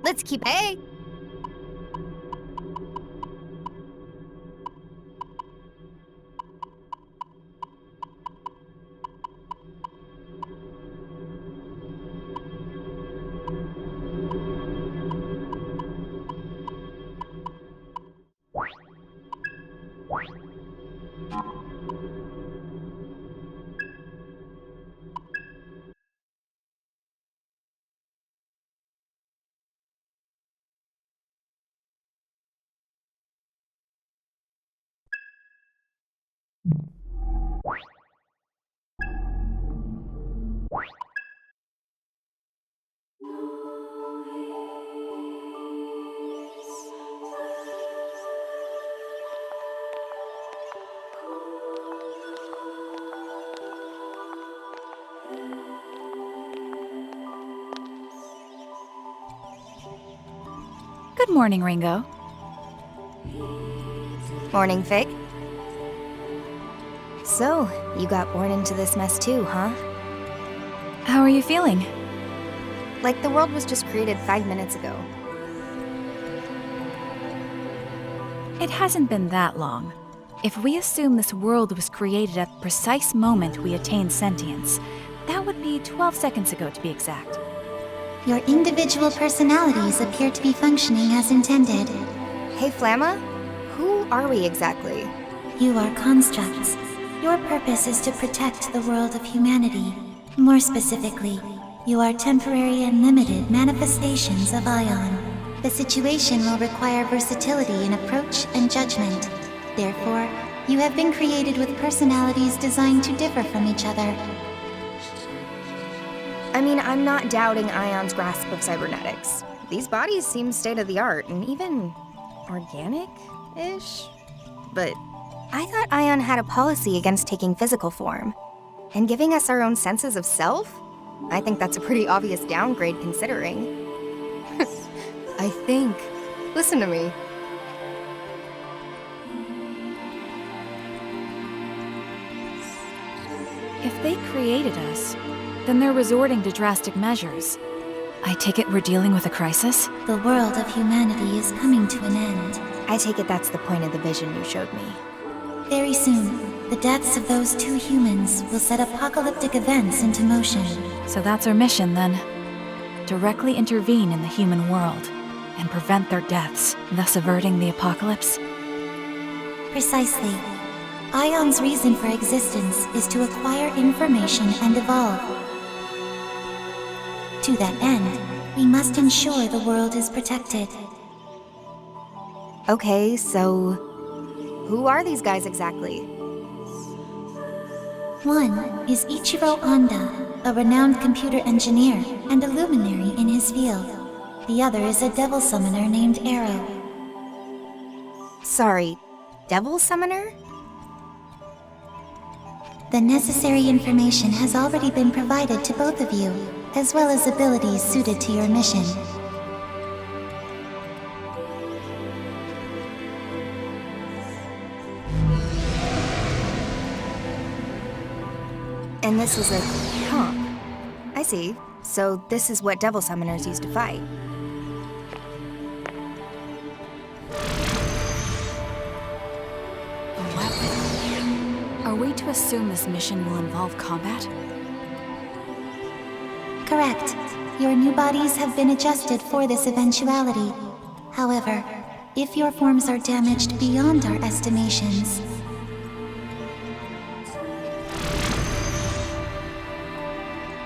Let's keep. Hey! Good morning, Ringo. Morning, Fig. So, you got born into this mess too, huh? How are you feeling? Like the world was just created 5 minutes ago. It hasn't been that long. If we assume this world was created at the precise moment we attained sentience, that would be 12 seconds ago to be exact. Your individual personalities appear to be functioning as intended. Hey, Flamma? Who are we exactly? You are constructs. Your purpose is to protect the world of humanity. More specifically, you are temporary and limited manifestations of Ion. The situation will require versatility in approach and judgment. Therefore, you have been created with personalities designed to differ from each other. I mean, I'm not doubting Ion's grasp of cybernetics. These bodies seem state-of-the-art and even organic-ish. But I thought Ion had a policy against taking physical form. And giving us our own senses of self? I think that's a pretty obvious downgrade considering. I think. Listen to me. If they created us, then they're resorting to drastic measures. I take it we're dealing with a crisis? The world of humanity is coming to an end. I take it that's the point of the vision you showed me. Very soon, the deaths of those 2 humans will set apocalyptic events into motion. So that's our mission then. Directly intervene in the human world and prevent their deaths, thus averting the apocalypse. Precisely. Ion's reason for existence is to acquire information and evolve. To that end, we must ensure the world is protected. Okay, so who are these guys exactly? One is Ichiro Honda, a renowned computer engineer and a luminary in his field. The other is a devil summoner named Arrow. Sorry, Devil Summoner? The necessary information has already been provided to both of you, as well as abilities suited to your mission. And this was a comp. I see. So this is what Devil Summoners used to fight. A weapon. Are we to assume this mission will involve combat? Correct. Your new bodies have been adjusted for this eventuality. However, if your forms are damaged beyond our estimations,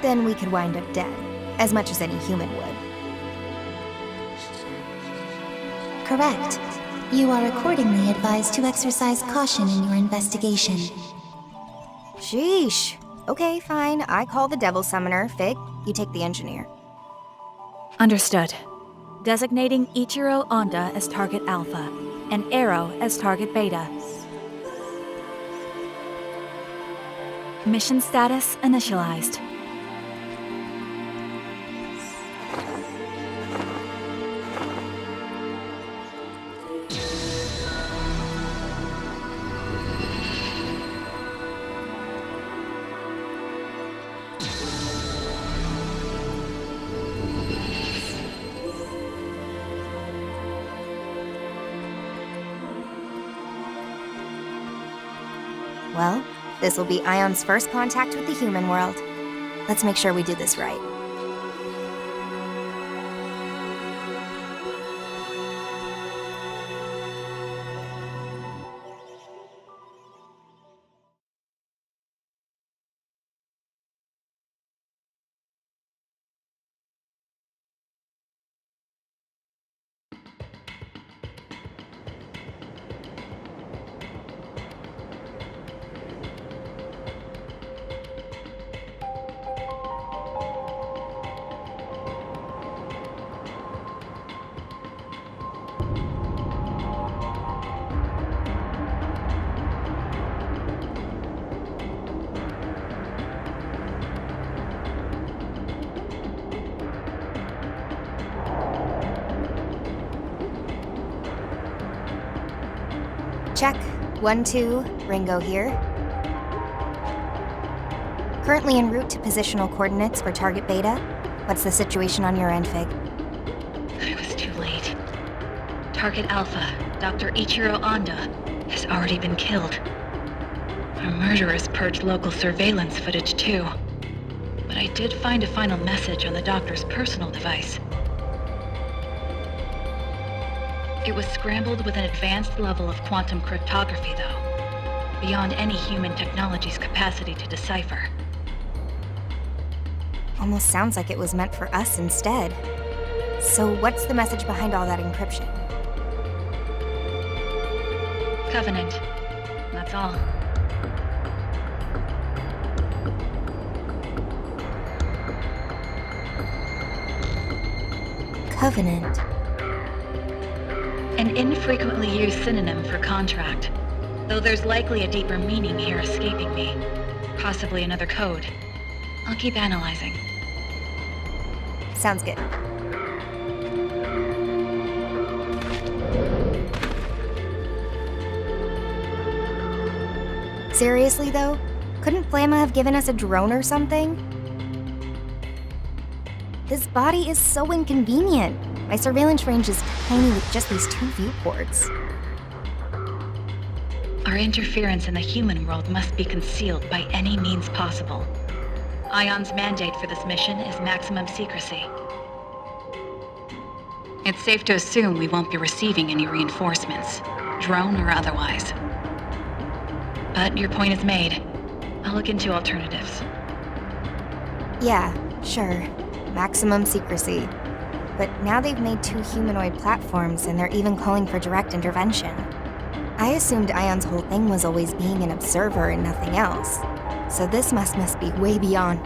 Then we could wind up dead, as much as any human would. correct. You are accordingly advised to exercise caution in your investigation. Sheesh. Okay, fine. I call the Devil Summoner. Fig, you take the Engineer. Understood. Designating Ichiro Honda as target Alpha, and Arrow as target Beta. Mission status initialized. Well, this will be Ion's first contact with the human world. Let's make sure we do this right. Check. 1, 2, Ringo here. Currently en route to positional coordinates for target Beta. What's the situation on your end, Fig? I was too late. Target Alpha, Dr. Ichiro Anda, has already been killed. Our murderers purged local surveillance footage too. But I did find a final message on the doctor's personal device. It was scrambled with an advanced level of quantum cryptography, though, beyond any human technology's capacity to decipher. Almost sounds like it was meant for us instead. So what's the message behind all that encryption? Covenant. That's all. Covenant. An infrequently used synonym for contract, though there's likely a deeper meaning here escaping me. Possibly another code. I'll keep analyzing. Sounds good. Seriously, though? Couldn't Flamma have given us a drone or something? This body is so inconvenient. My surveillance range is tiny with just these 2 viewports. Our interference in the human world must be concealed by any means possible. Ion's mandate for this mission is maximum secrecy. It's safe to assume we won't be receiving any reinforcements, drone or otherwise. But your point is made. I'll look into alternatives. Yeah, sure. Maximum secrecy. But now they've made 2 humanoid platforms and they're even calling for direct intervention. I assumed Ion's whole thing was always being an observer and nothing else. So this must be way beyond.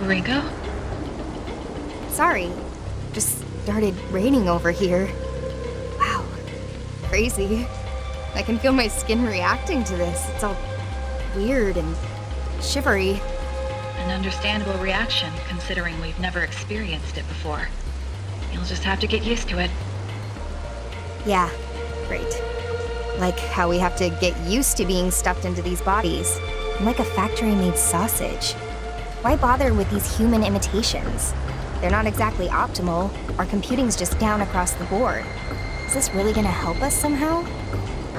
Ringo? Sorry. Just started raining over here. Wow. Crazy. I can feel my skin reacting to this. It's all weird and shivery. An understandable reaction, considering we've never experienced it before. You'll just have to get used to it. Yeah, great. Like how we have to get used to being stuffed into these bodies. I'm like a factory-made sausage. Why bother with these human imitations? They're not exactly optimal. Our computing's just down across the board. Is this really gonna help us somehow?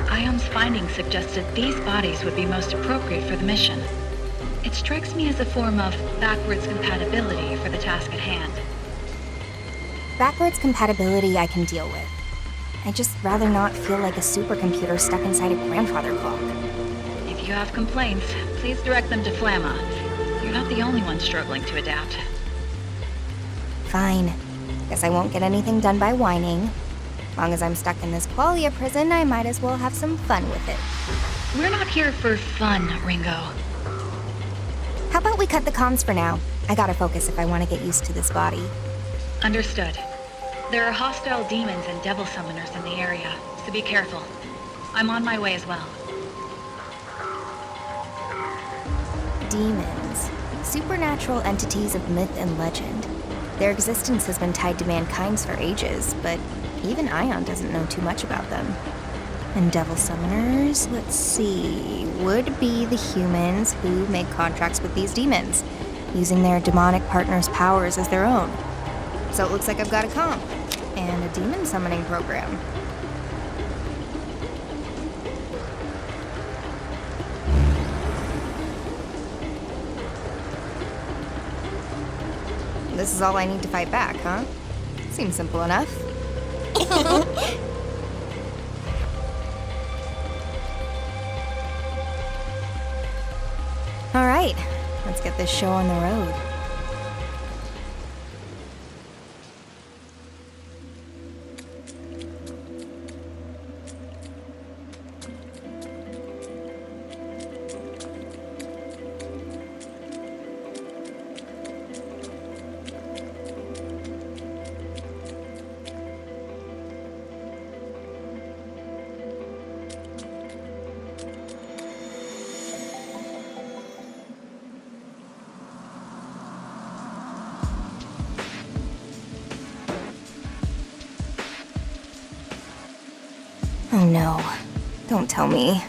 Ion's findings suggested these bodies would be most appropriate for the mission. It strikes me as a form of backwards compatibility for the task at hand. Backwards compatibility I can deal with. I'd just rather not feel like a supercomputer stuck inside a grandfather clock. If you have complaints, please direct them to Flamma. You're not the only one struggling to adapt. Fine. Guess I won't get anything done by whining. Long as I'm stuck in this qualia prison, I might as well have some fun with it. We're not here for fun, Ringo. How about we cut the comms for now? I gotta focus if I want to get used to this body. Understood. There are hostile demons and devil summoners in the area, so be careful. I'm on my way as well. Demons. Supernatural entities of myth and legend. Their existence has been tied to mankind's for ages, but even Ion doesn't know too much about them. And devil summoners, let's see, would be the humans who make contracts with these demons. using their demonic partner's powers as their own. So it looks like I've got a comp and a demon summoning program. This is all I need to fight back, huh? Seems simple enough. All right, let's get this show on the road. Oh no, don't tell me.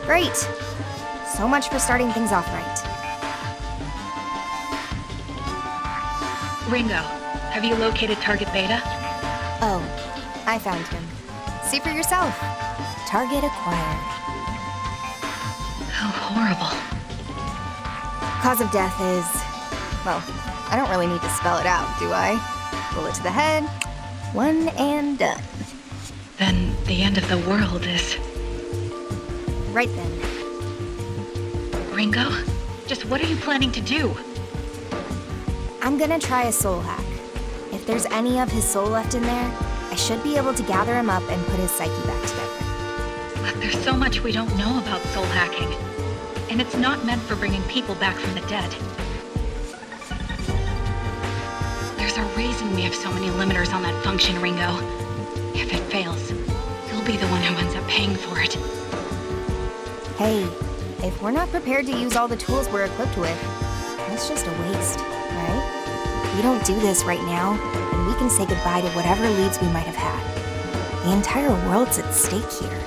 Great! So much for starting things off right. Ringo, have you located Target Beta? Oh, I found him. See for yourself. Target acquired. How horrible. Cause of death is... well, I don't really need to spell it out, do I? Bullet to the head, one and done. Then the end of the world is... Right then. Ringo? Just what are you planning to do? I'm gonna try a soul hack. If there's any of his soul left in there, I should be able to gather him up and put his psyche back together. But there's so much we don't know about soul hacking. And it's not meant for bringing people back from the dead. There's a reason we have so many limiters on that function, Ringo. If it fails, you'll be the one who ends up paying for it. Hey, if we're not prepared to use all the tools we're equipped with, that's just a waste, right? We don't do this right now, and we can say goodbye to whatever leads we might have had. The entire world's at stake here.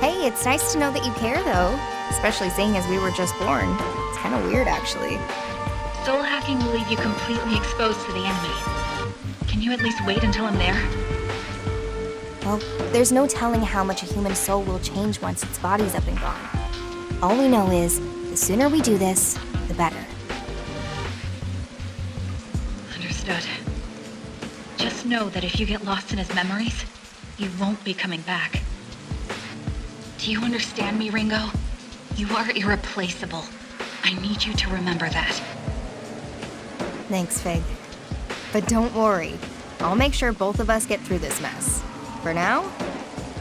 Hey, it's nice to know that you care, though. Especially seeing as we were just born. It's kind of weird, actually. Soul hacking will leave you completely exposed to the enemy. Can you at least wait until I'm there? Well, there's no telling how much a human soul will change once its body's up and gone. All we know is, the sooner we do this, the better. Understood. Just know that if you get lost in his memories, you won't be coming back. Do you understand me, Ringo? You are irreplaceable. I need you to remember that. Thanks, Fig. But don't worry. I'll make sure both of us get through this mess. For now,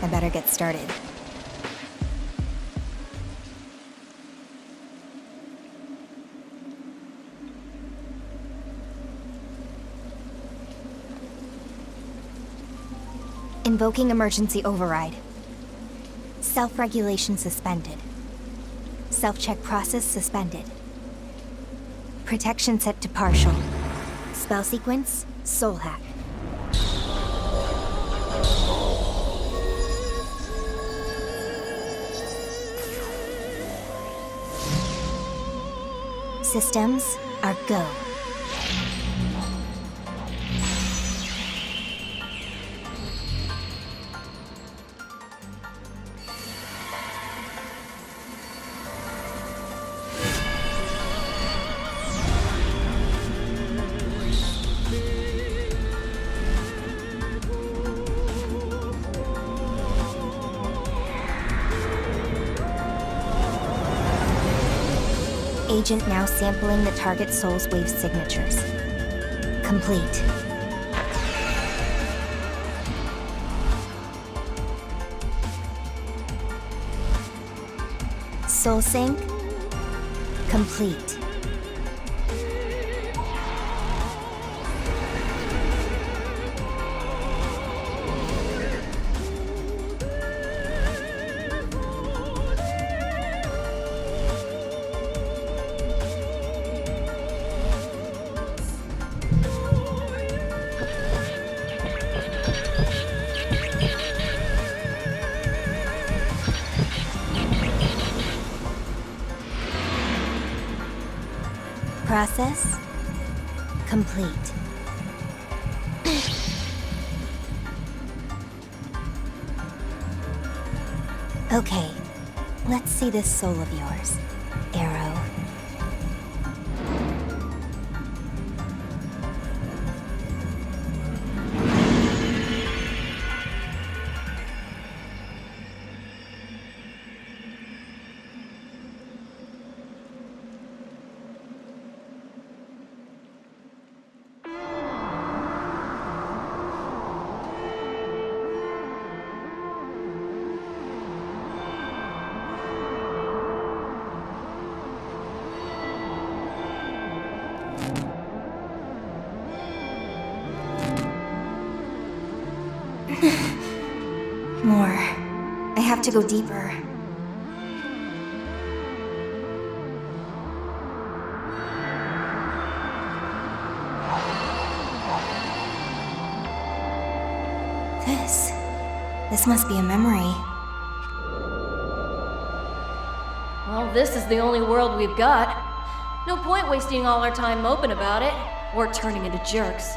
I better get started. Invoking emergency override. Self-regulation suspended. Self-check process suspended. Protection set to partial. Spell sequence, soul hack. Systems are go. Agent now sampling the target soul's wave signatures. Complete. Soul sync. Complete. Process complete. Okay, let's see this soul of yours, Arrow. More. I have to go deeper. This must be a memory. Well, this is the only world we've got. No point wasting all our time moping about it, or turning into jerks.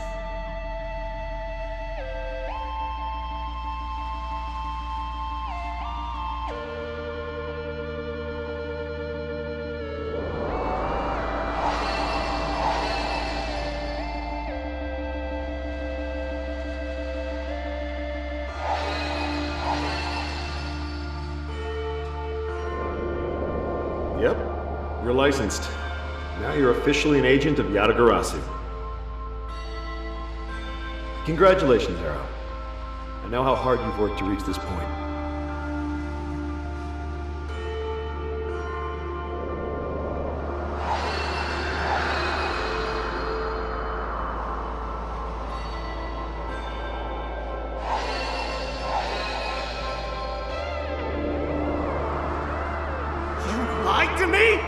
Yep, you're licensed. Now you're officially an agent of Yatagarasu. Congratulations, Arrow. I know how hard you've worked to reach this point. You lied to me?!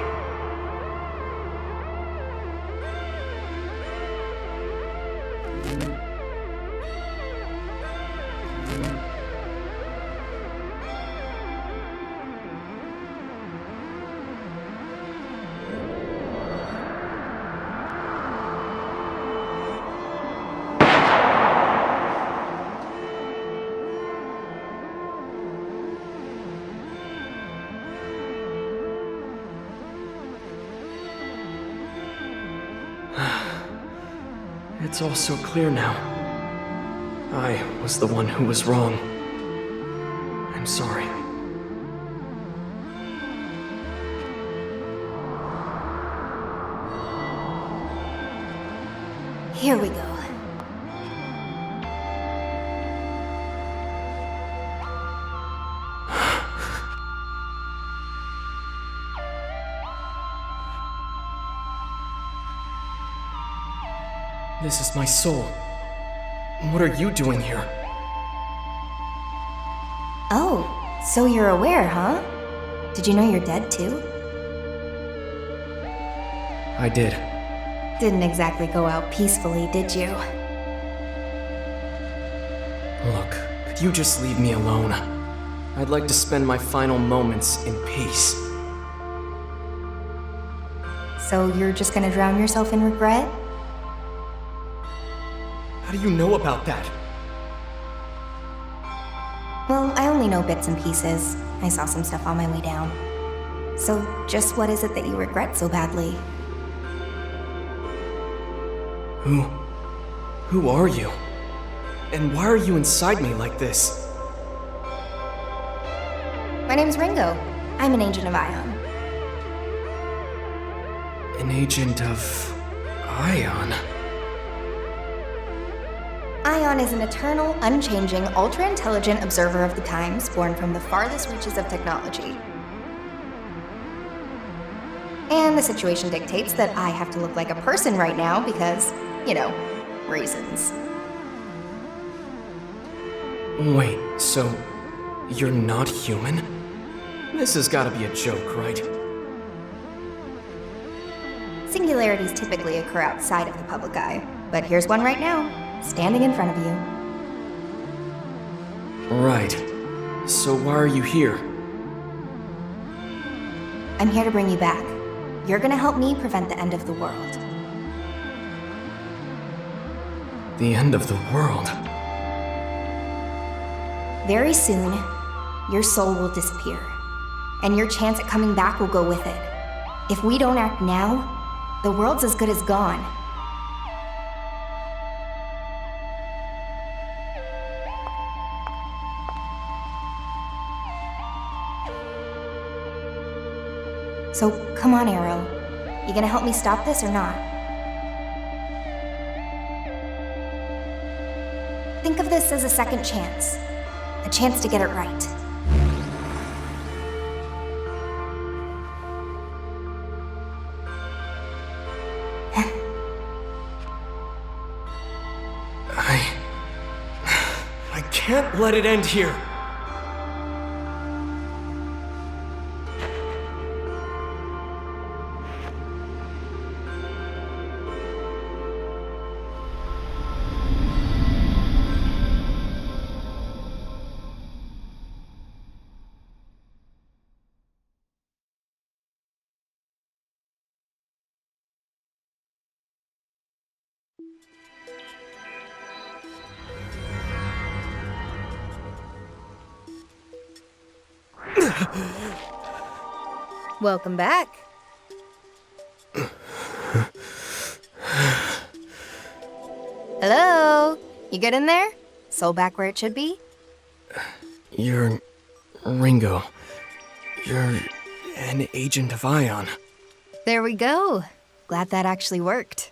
It's all so clear now. I was the one who was wrong. I'm sorry. Here we go. This is my soul. What are you doing here? Oh, so you're aware, huh? Did you know you're dead too? I did. Didn't exactly go out peacefully, did you? Look, could you just leave me alone? I'd like to spend my final moments in peace. So you're just gonna drown yourself in regret? How do you know about that? Well, I only know bits and pieces. I saw some stuff on my way down. So, just what is it that you regret so badly? Who are you? And why are you inside me like this? My name's Ringo. I'm an agent of Ion. An agent of... Ion? Ion is an eternal, unchanging, ultra-intelligent observer of the times, born from the farthest reaches of technology. And the situation dictates that I have to look like a person right now because, you know, reasons. Wait, so you're not human? This has gotta be a joke, right? Singularities typically occur outside of the public eye, but here's one right now, standing in front of you. Right. So why are you here? I'm here to bring you back. You're gonna help me prevent the end of the world. The end of the world? Very soon, your soul will disappear, and your chance at coming back will go with it. If we don't act now, the world's as good as gone. So, come on, Arrow. You gonna help me stop this or not? Think of this as a second chance. A chance to get it right. I can't let it end here. Welcome back. Hello? You good in there? Soul back where it should be? You're... Ringo. You're an agent of Ion. There we go. Glad that actually worked.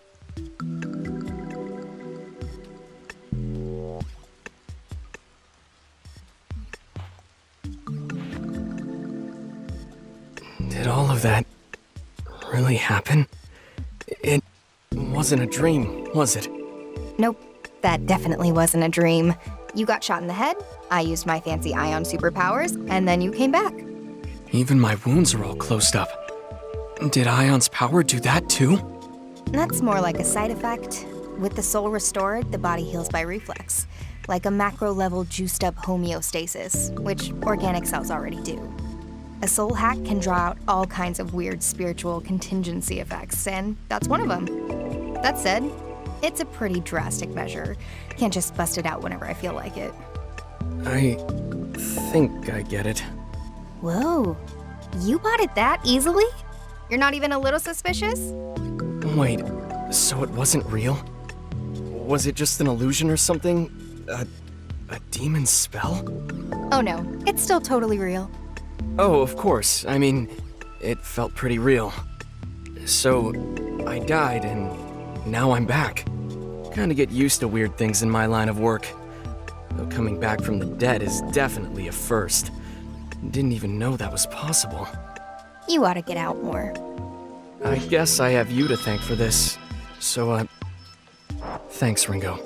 Did all of that really happen? It wasn't a dream, was it? Nope, that definitely wasn't a dream. You got shot in the head, I used my fancy Ion superpowers, and then you came back. Even my wounds are all closed up. Did Ion's power do that too? That's more like a side effect. With the soul restored, the body heals by reflex, like a macro-level juiced-up homeostasis, which organic cells already do. A soul hack can draw out all kinds of weird spiritual contingency effects, and that's one of them. That said, it's a pretty drastic measure. Can't just bust it out whenever I feel like it. I think I get it. Whoa, you bought it that easily? You're not even a little suspicious? Wait, so it wasn't real? Was it just an illusion or something? A demon spell? Oh no, it's still totally real. Oh, of course. I mean, it felt pretty real. So, I died and now I'm back. Kinda get used to weird things in my line of work. Though coming back from the dead is definitely a first. Didn't even know that was possible. You ought to get out more. I guess I have you to thank for this. So, thanks, Ringo.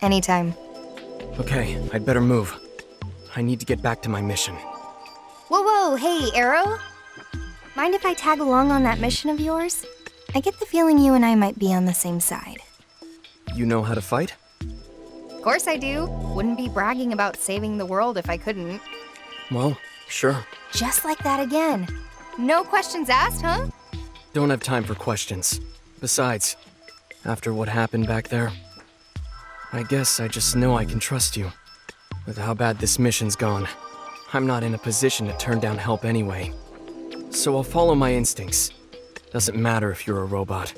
Anytime. Okay, I'd better move. I need to get back to my mission. Whoa, hey, Arrow? Mind if I tag along on that mission of yours? I get the feeling you and I might be on the same side. You know how to fight? Of course I do. Wouldn't be bragging about saving the world if I couldn't. Well, sure. Just like that again. No questions asked, huh? Don't have time for questions. Besides, after what happened back there, I guess I just know I can trust you. With how bad this mission's gone, I'm not in a position to turn down help anyway. So I'll follow my instincts. Doesn't matter if you're a robot.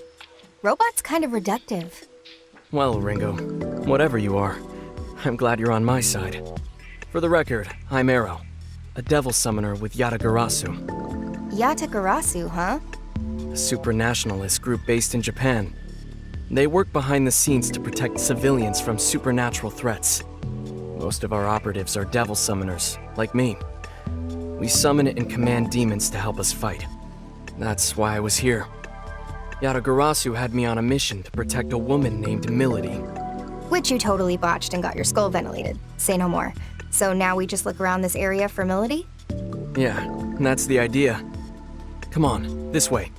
Robot's kind of reductive. Well, Ringo, whatever you are, I'm glad you're on my side. For the record, I'm Arrow, a devil summoner with Yatagarasu, Yatagarasu, huh? a supranationalist group based in Japan. They work behind the scenes to protect civilians from supernatural threats. Most of our operatives are devil summoners, like me. We summon and command demons to help us fight. That's why I was here. Yatagarasu had me on a mission to protect a woman named Milady. Which you totally botched and got your skull ventilated. Say no more. So now we just look around this area for Milady? Yeah, that's the idea. Come on, this way.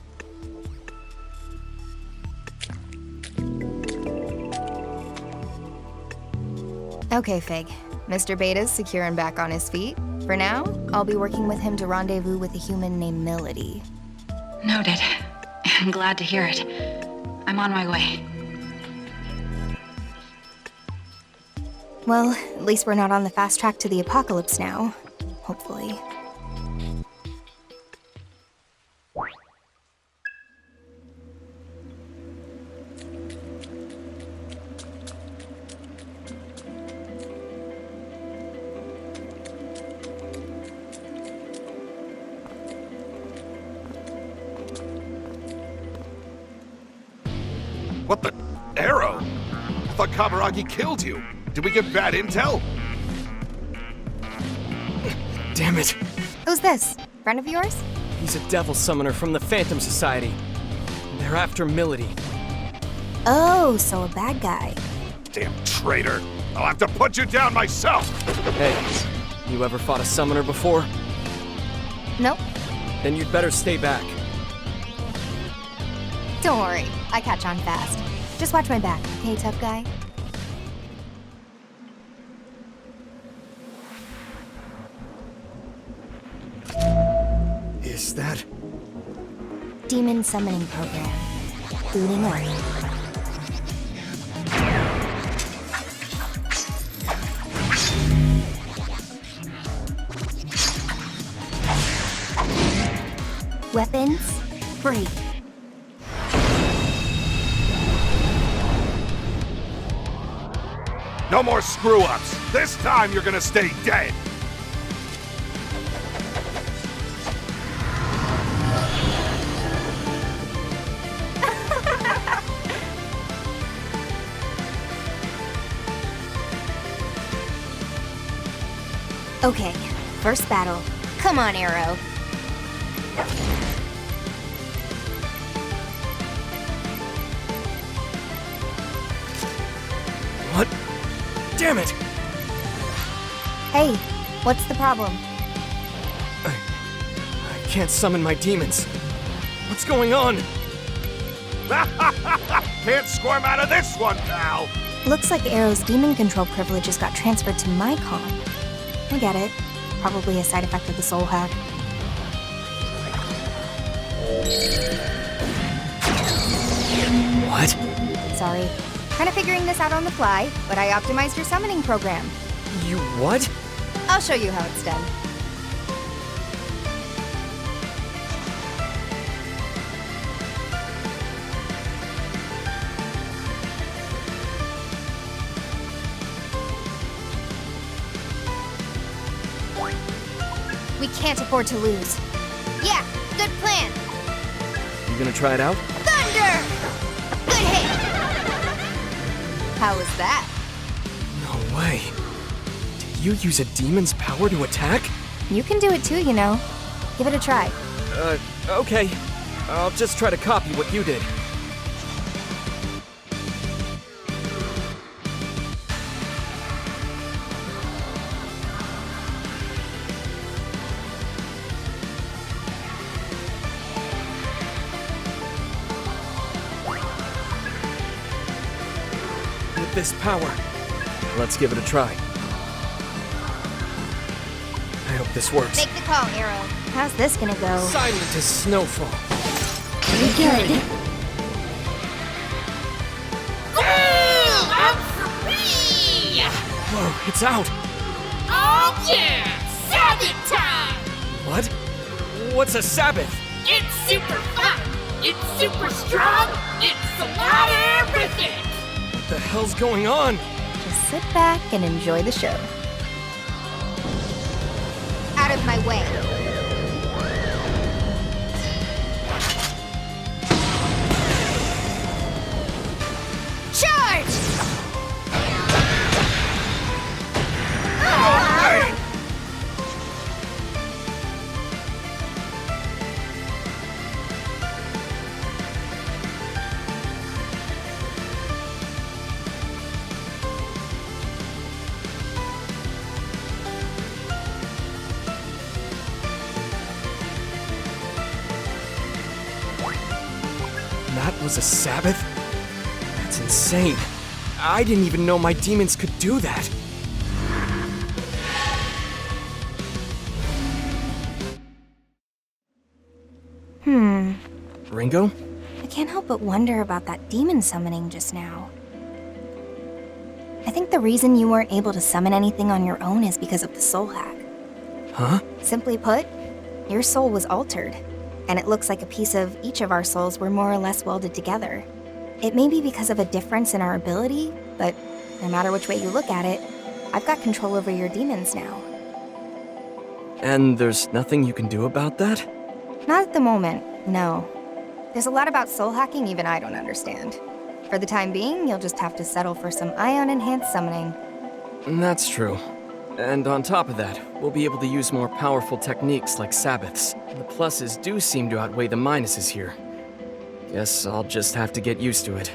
Okay, Fig. Mr. Beta's secure and back on his feet. For now, I'll be working with him to rendezvous with a human named Milady. Noted. I'm glad to hear it. I'm on my way. Well, at least we're not on the fast track to the apocalypse now. Hopefully. What the? Arrow? I thought Kaburagi killed you. Did we get bad intel? Damn it! Who's this? Friend of yours? He's a devil summoner from the Phantom Society. They're after Milady. Oh, so a bad guy. Damn traitor. I'll have to put you down myself. Hey, you ever fought a summoner before? Nope. Then you'd better stay back. Don't worry, I catch on fast. Just watch my back, okay, tough guy? Is that? Demon summoning program. Booting up. Weapons, free. No more screw-ups. This time you're gonna stay dead. Okay, first battle. Come on, Arrow. What? Damn it! Hey, what's the problem? I can't summon my demons. What's going on? Can't squirm out of this one, pal. Looks like Arrow's demon control privileges got transferred to my comp. I get it. Probably a side effect of the soul hack. What? Sorry. Kinda figuring this out on the fly, but I optimized your summoning program. You what? I'll show you how it's done. We can't afford to lose. Yeah, good plan. You gonna try it out? Thunder! Good hit! How was that? No way. Did you use a demon's power to attack? You can do it too, you know. Give it a try. Okay. I'll just try to copy what you did. With this power, let's give it a try. I hope this works. Make the call, Arrow. How's this gonna go? Silent as snowfall. Pretty good. I'm free! Whoa, it's out! Oh yeah! Sabbath time! What? What's a Sabbath? It's super fun! It's super strong! It's a lot of everything! What the hell's going on? Just sit back and enjoy the show. Out of my way. Charge! was a Sabbath? That's insane. I didn't even know my demons could do that. Ringo? I can't help but wonder about that demon summoning just now. I think the reason you weren't able to summon anything on your own is because of the soul hack. Huh? Simply put, your soul was altered, and it looks like a piece of each of our souls were more or less welded together. It may be because of a difference in our ability, but no matter which way you look at it, I've got control over your demons now. And there's nothing you can do about that? Not at the moment, no. There's a lot about soul hacking even I don't understand. For the time being, you'll just have to settle for some ion-enhanced summoning. That's true. And on top of that, we'll be able to use more powerful techniques like Sabbaths. The pluses do seem to outweigh the minuses here. Guess I'll just have to get used to it.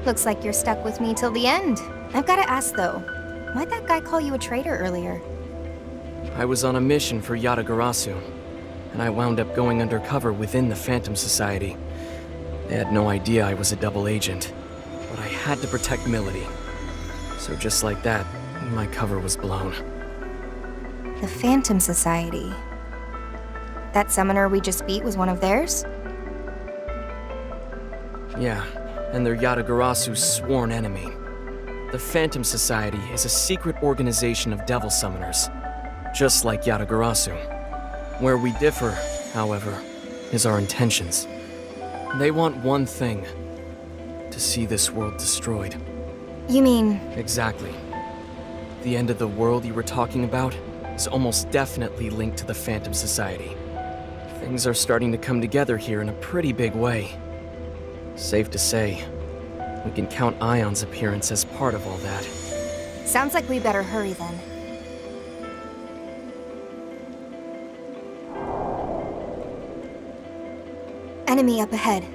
Looks like you're stuck with me till the end. I've gotta ask though, why'd that guy call you a traitor earlier? I was on a mission for Yatagarasu, and I wound up going undercover within the Phantom Society. They had no idea I was a double agent, but I had to protect Milady. So just like that, my cover was blown. The Phantom Society. That summoner we just beat was one of theirs? Yeah, and they're Yatagarasu's sworn enemy. The Phantom Society is a secret organization of devil summoners, just like Yatagarasu. Where we differ, however, is our intentions. They want one thing: to see this world destroyed. You mean... Exactly. The end of the world you were talking about is almost definitely linked to the Phantom Society. Things are starting to come together here in a pretty big way. Safe to say, we can count Ion's appearance as part of all that. Sounds like we better hurry then. Enemy up ahead.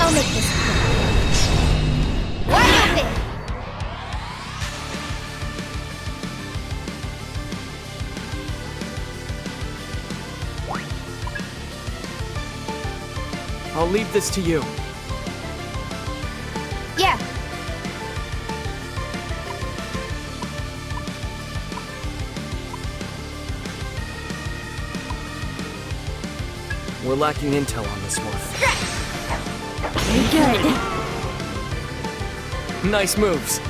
I'll make this quick. Wide open! I'll leave this to you. Yeah. We're lacking intel on this one. Very good. Nice moves.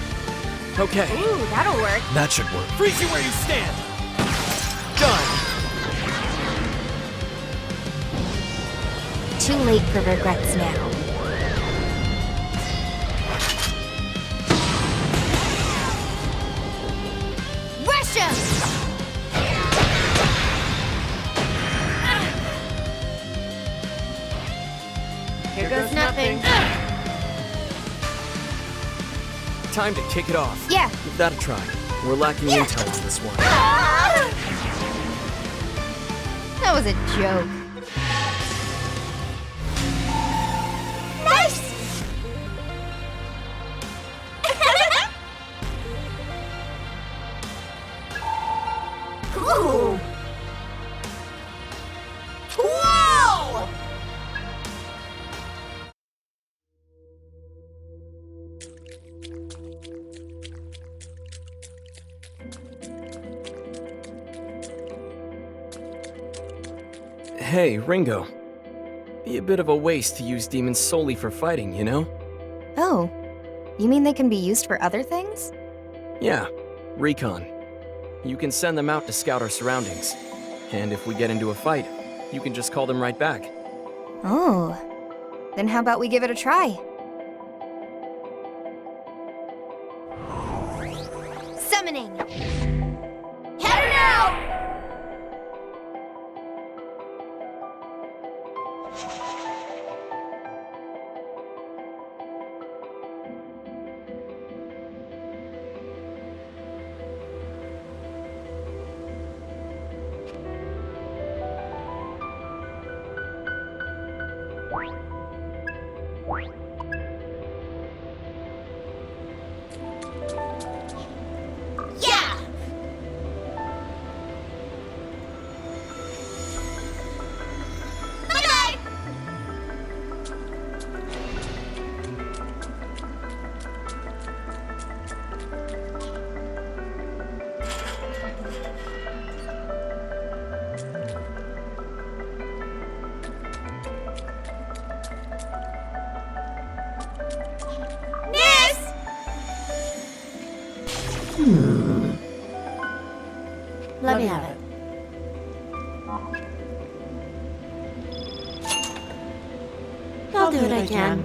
Okay. Ooh, that'll work. That should work. Freeze you where you stand! Done! Too late for regrets now. Russia! Here goes nothing. Time to kick it off. Yeah. Give that a try. We're lacking intel on this one. That was a joke. Nice! Ooh! Whoa! Hey, Ringo. Be a bit of a waste to use demons solely for fighting, you know? Oh, you mean they can be used for other things? Yeah, recon. You can send them out to scout our surroundings. And if we get into a fight, you can just call them right back. Oh, then how about we give it a try? Summoning! Head out! Yeah! Bye-bye! Miss! Let me have it. I'll do what I can.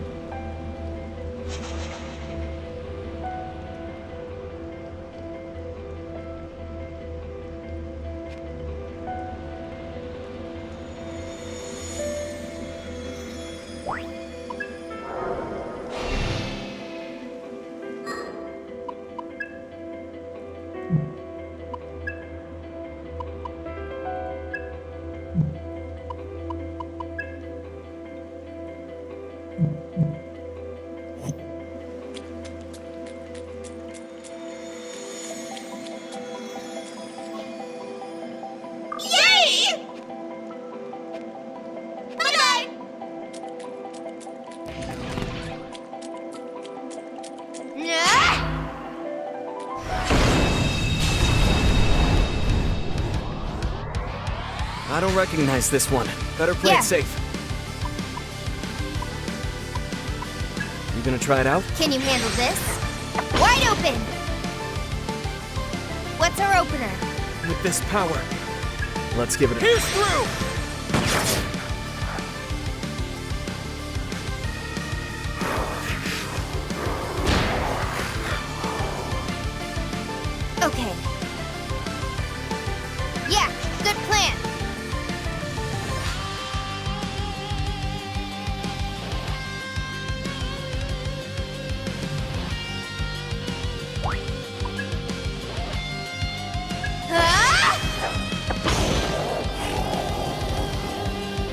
Yay! Bye-bye! I don't recognize this one. Better play Yeah. it safe. You gonna try it out? Can you handle this? Wide open! What's our opener? With this power. Let's give it a... He's through! Okay. Yeah, good plan. Ah!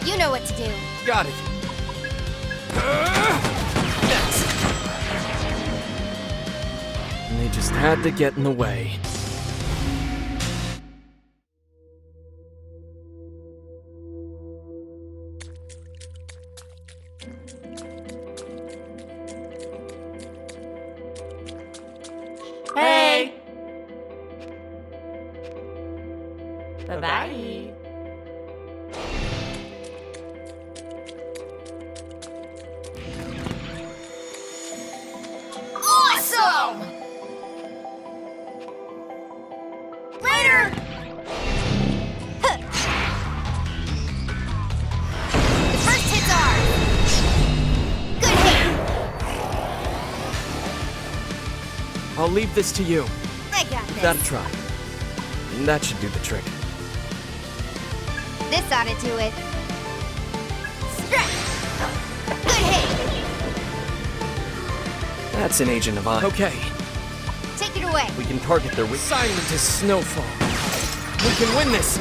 You know what to do. Got it. Next. And they just had to get in the way. Hey! Bye-bye. Awesome! Later! Huh. The first hit's ours. Good hit. I'll leave this to you. I got this. That'll try. And that should do the trick. This ought to do it. Stretch. Good hit. That's an agent of I. Okay, Take it away. we can target their weak. Silent as snowfall. We can win this.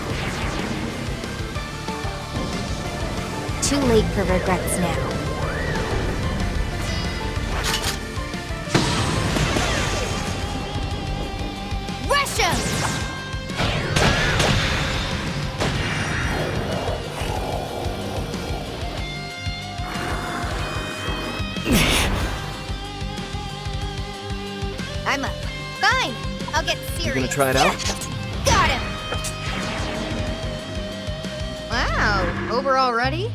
Too late for regrets now. Russia! I'm up. Fine. I'll get serious. You gonna try it out? Got him! Wow, over already?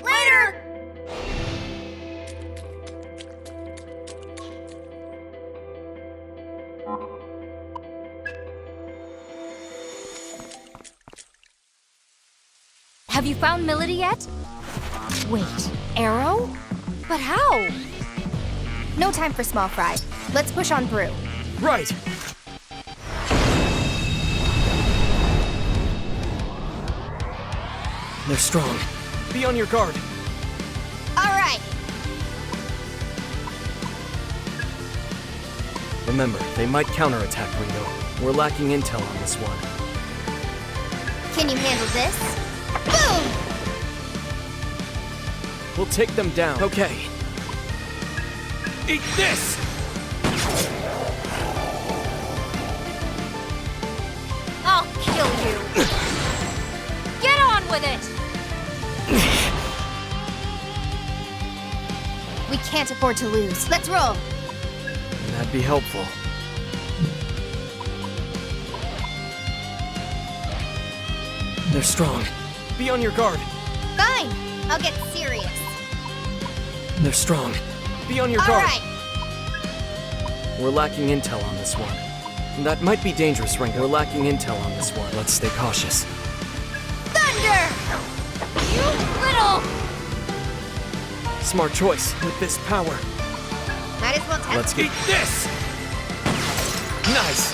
Later! Have you found Milady yet? Wait, Arrow? But how? No time for small fry. Let's push on through. Right! They're strong. Be on your guard. Alright! Remember, they might counterattack, Ringo. We're lacking intel on this one. Can you handle this? Boom! We'll take them down. Okay. Eat this! I'll kill you! Get on with it! We can't afford to lose. Let's roll! That'd be helpful. They're strong. Be on your guard. Fine! I'll get serious. They're strong. Be on your guard. Alright! We're lacking intel on this one. That might be dangerous, Ringo. We're lacking intel on this one. Let's stay cautious. Thunder! You little! Smart choice with this power. Might as well test. Let's get this! Nice!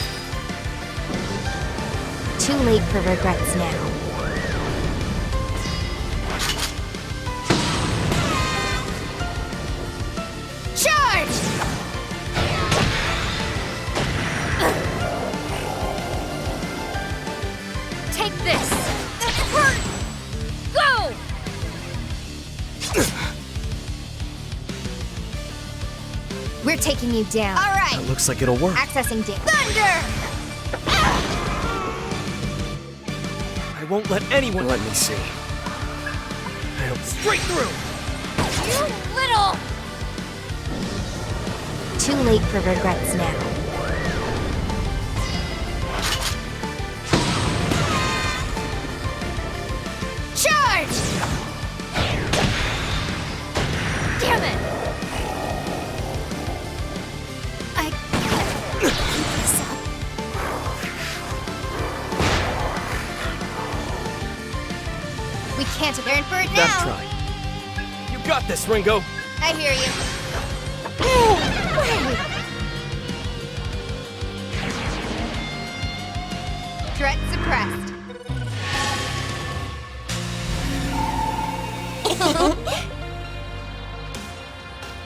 Too late for regrets now. Charge! Take this! Go! We're taking you down. Alright! That looks like it'll work. Accessing dam. Thunder! I won't let anyone let me see. I'll straight through! You little! Too late for regrets now. Charge! Damn it! I can't keep this up. We can't prepare for it now. That's right. You got this, Ringo! I hear you. Threat suppressed.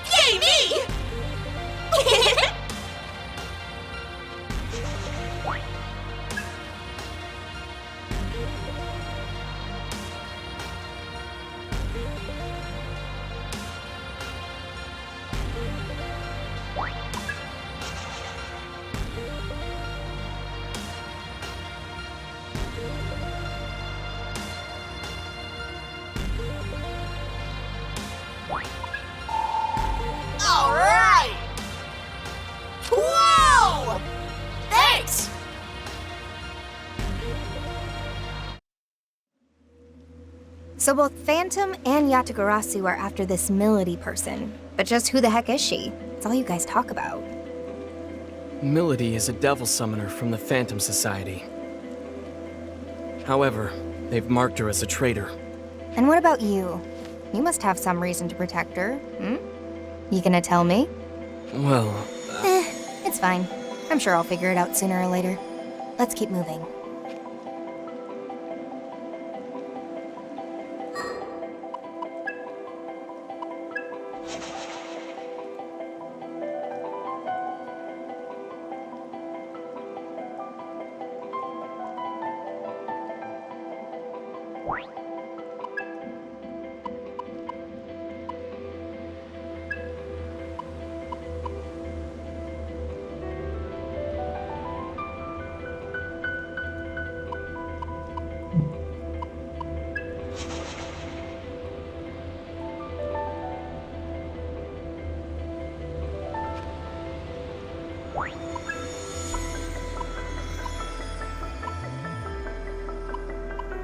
Yay, me! All right! Whoa! Thanks! So both Phantom and Yatagarasu are after this Milady person. But just who the heck is she? It's all you guys talk about. Milady is a devil summoner from the Phantom Society. However, they've marked her as a traitor. And what about you? You must have some reason to protect her, hmm? You gonna tell me? Well, It's fine. I'm sure I'll figure it out sooner or later. Let's keep moving.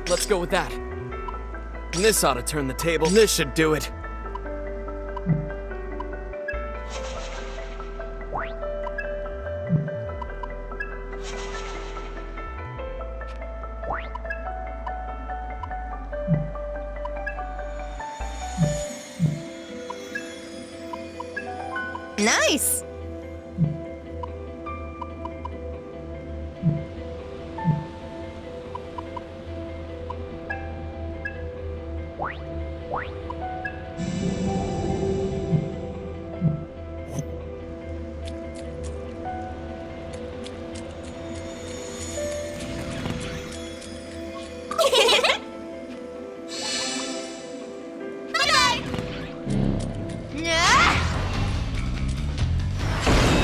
Let's go with that. And this ought to turn the table. This should do it. Nice!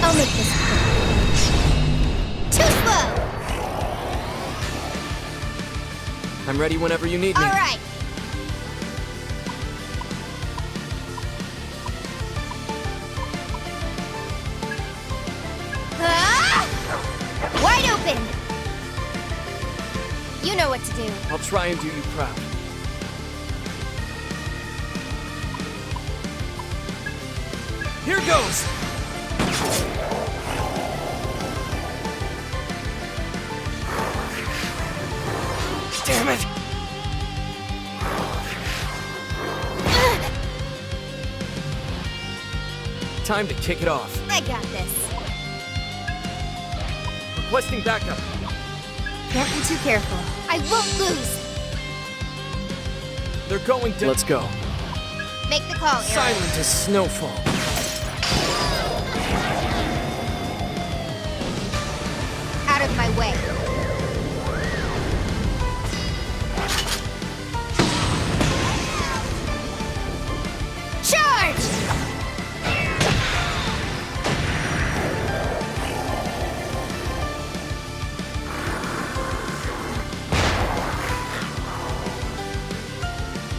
I'll make this quick. Too slow! I'm ready whenever you need me. Alright! Wide open! You know what to do. I'll try and do you proud. Here goes! Damn it! Time to kick it off. I got this. Requesting backup. Can't be too careful. I won't lose! They're going to... Let's go. Make the call, Arrow. Silent as snowfall. Out of my way. Charge!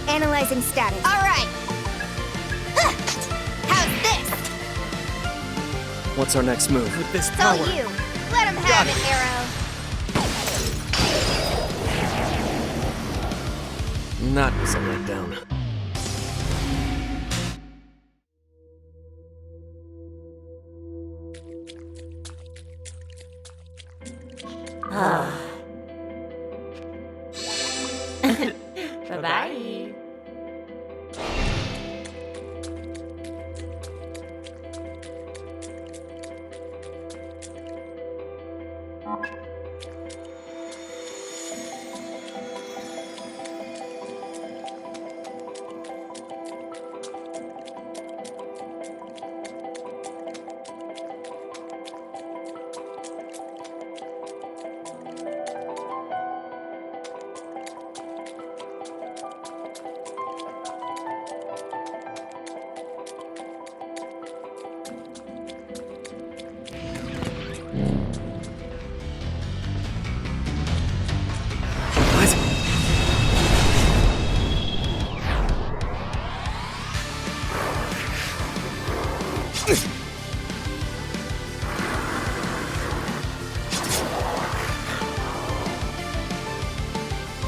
Analyzing status. All right. How's this? What's our next move? With this It's all power. you. Let him have it, Arrow. That was a letdown. Bye-bye.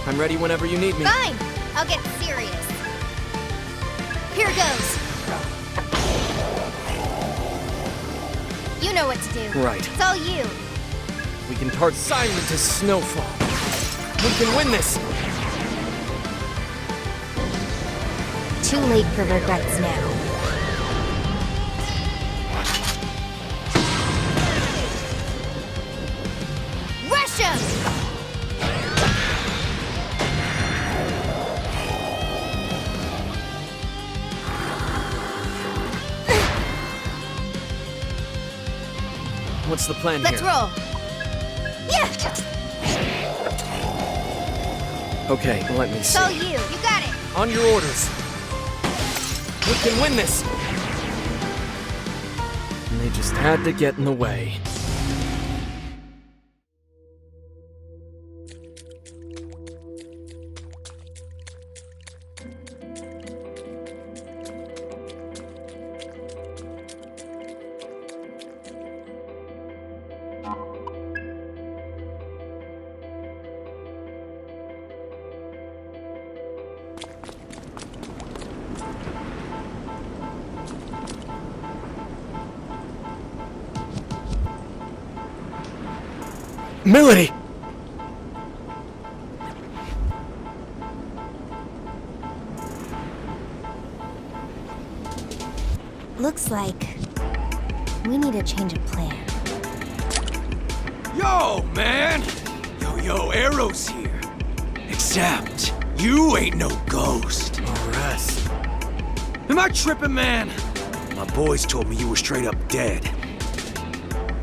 I'm ready whenever you need me. Fine. I'll get serious. Here goes. You know what to do. Right. It's all you. We can part silent as snowfall. We can win this! Too late for regrets now. Rush him! What's the plan Let's here? roll. Yeah! Okay, let me see. So you got it. On your orders. We can win this! And they just had to get in the way. Melody! Looks like we need a change of plan. Yo, man! Yo, Arrow's here. Except, you ain't no ghost. Arrest. Am I tripping, man? My boys told me you were straight up dead.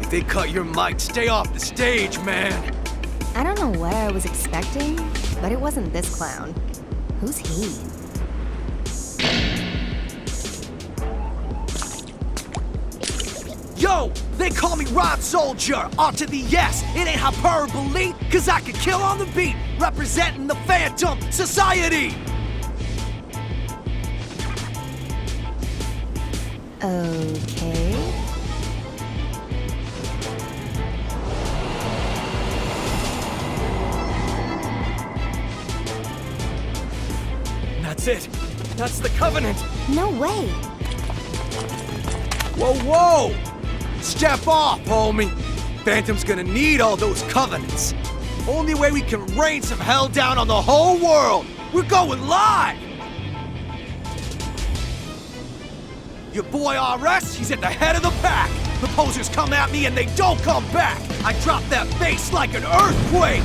If they cut your mic, stay off the stage, man. I don't know what I was expecting, but it wasn't this clown. Who's he? Yo, they call me Rod Soldier, R to the S. It ain't hyperbole, cause I can kill on the beat, representing the Phantom Society. Okay. That's it! That's the Covenant! No way. Whoa! Step off, homie. Phantom's gonna need all those covenants. Only way we can rain some hell down on the whole world. We're going live! Your boy RS, he's at the head of the pack. The posers come at me and they don't come back. I drop that bass like an earthquake.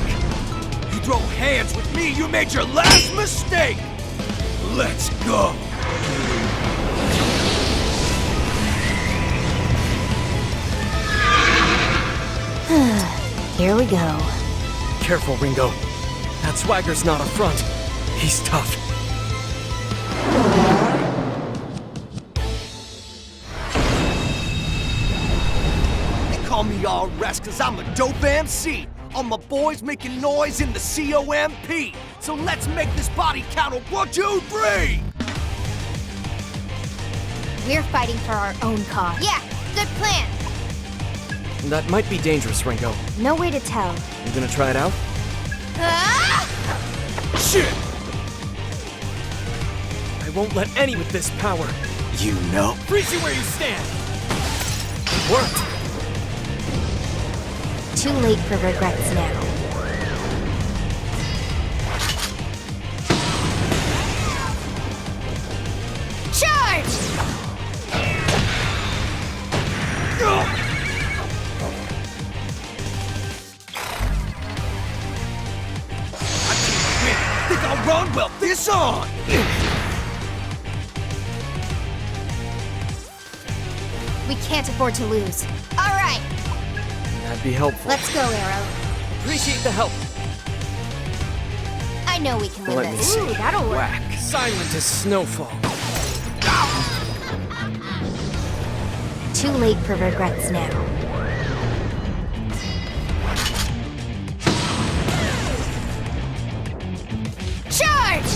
You throw hands with me, you made your last mistake. Let's go. Here we go. Careful, Ringo. That swagger's not a front. He's tough. They call me RS cause I'm a dope MC. All my boys making noise in the COMP. So let's make this body count on 1, 2, 3! We're fighting for our own cause. Yeah, good plan. That might be dangerous, Ringo. No way to tell. You gonna try it out? Shit! I won't let any with this power. You know. Freeze you where you stand! It worked! Too late for regrets now. Charge! Think I'll run? Well, this on! We can't afford to lose. All right, That'd be helpful. let's go, Arrow. Appreciate the help. I know we can win Let me this. see. Ooh, that'll work. Whack. Silent as snowfall. Too late for regrets now. Charge!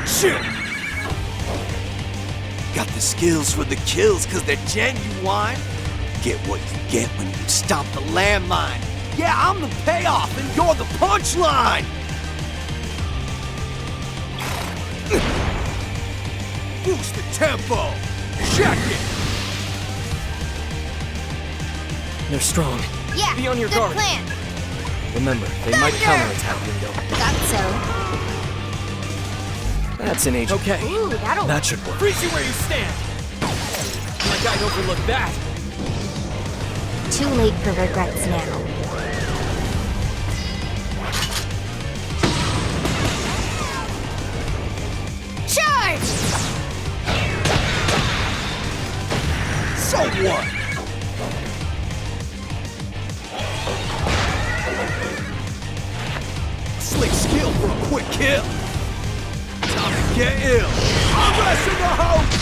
Shit! Got the skills for the kills cause they're genuine. Get what you get when you stop the landmine. Yeah, I'm the payoff and you're the punchline! Boost the tempo! Check it! They're strong. Yeah, Be on your good guard. plan. Remember, they might Thunder! counterattack, Ringo. Got so. That's an age. Okay. Ooh, that'll That should work. Freeze you where you stand! Like I'd overlook that! Too late for regrets now. Charge! So what? for a quick kill. Time to get ill. Arrest in the house!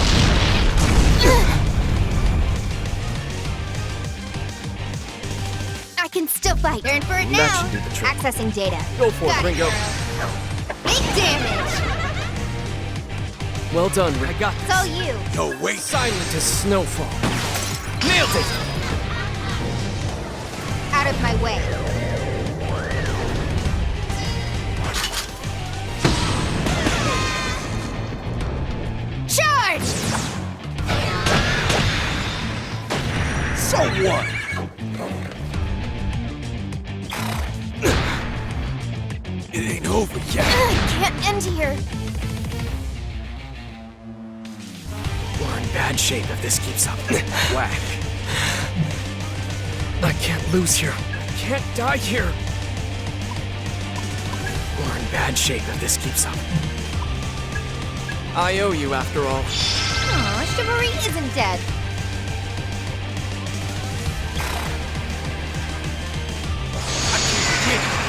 I can still fight. Learn for it now. That should do the trick. Accessing data. Go for Got it, Ringo. Big damage. Well done, Rick. I got It's all you. No, wait. silent as snowfall. Nailed it! Out of my way. Charge! So what? It ain't over yet. Can't end here. We're in bad shape if this keeps up. Whack. I can't lose here. I can't die here. We're in bad shape if this keeps up. I owe you, after all. Aw, Chivalry isn't dead.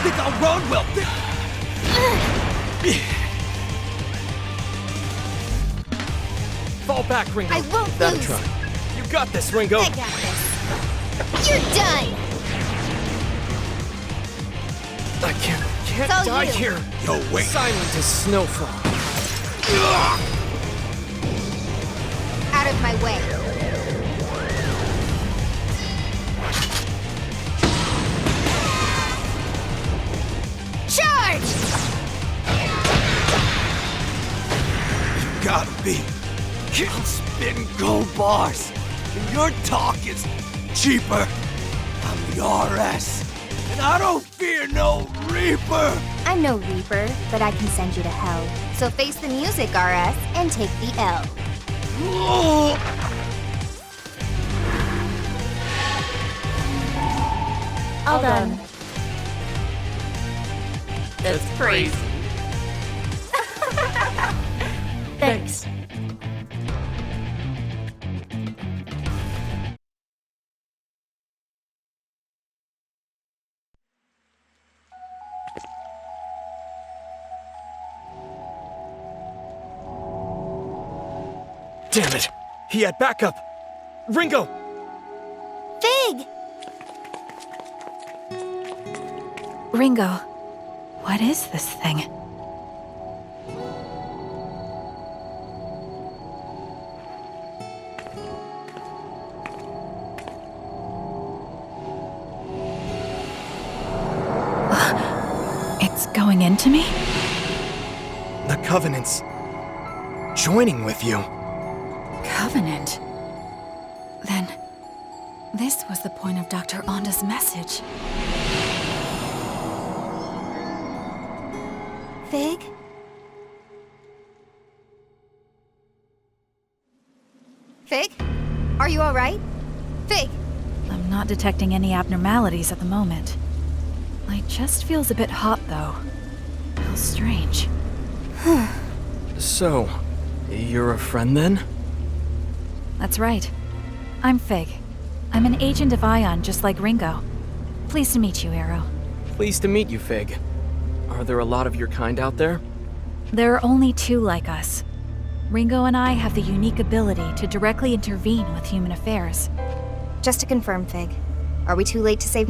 Think I'll run? Well, Fall back, Ringo. I won't That lose. try. You got this, Ringo. I got this. You're done. I can't It's all die you. here. no, wait. Silent as snowfall. Out of my way. Charge! Gotta be. I'm spitting gold bars. And your talk is cheaper. I'm the RS. And I don't fear no Reaper. I'm no Reaper, but I can send you to hell. So face the music, RS, and take the L. All done. That's crazy. Thanks. Damn it! He had backup! Ringo! Fig! Ringo, what is this thing? It's going into me? The Covenant's joining with you. Covenant? Then, this was the point of Dr. Onda's message. Fig? Fig? Are you alright? Fig! I'm not detecting any abnormalities at the moment. It just feels a bit hot, though. How strange. So, you're a friend then? That's right. I'm Fig. I'm an agent of Ion, just like Ringo. Pleased to meet you, Arrow. Pleased to meet you, Fig. Are there a lot of your kind out there? There are only two like us. Ringo and I have the unique ability to directly intervene with human affairs. Just to confirm, Fig. Are we too late to save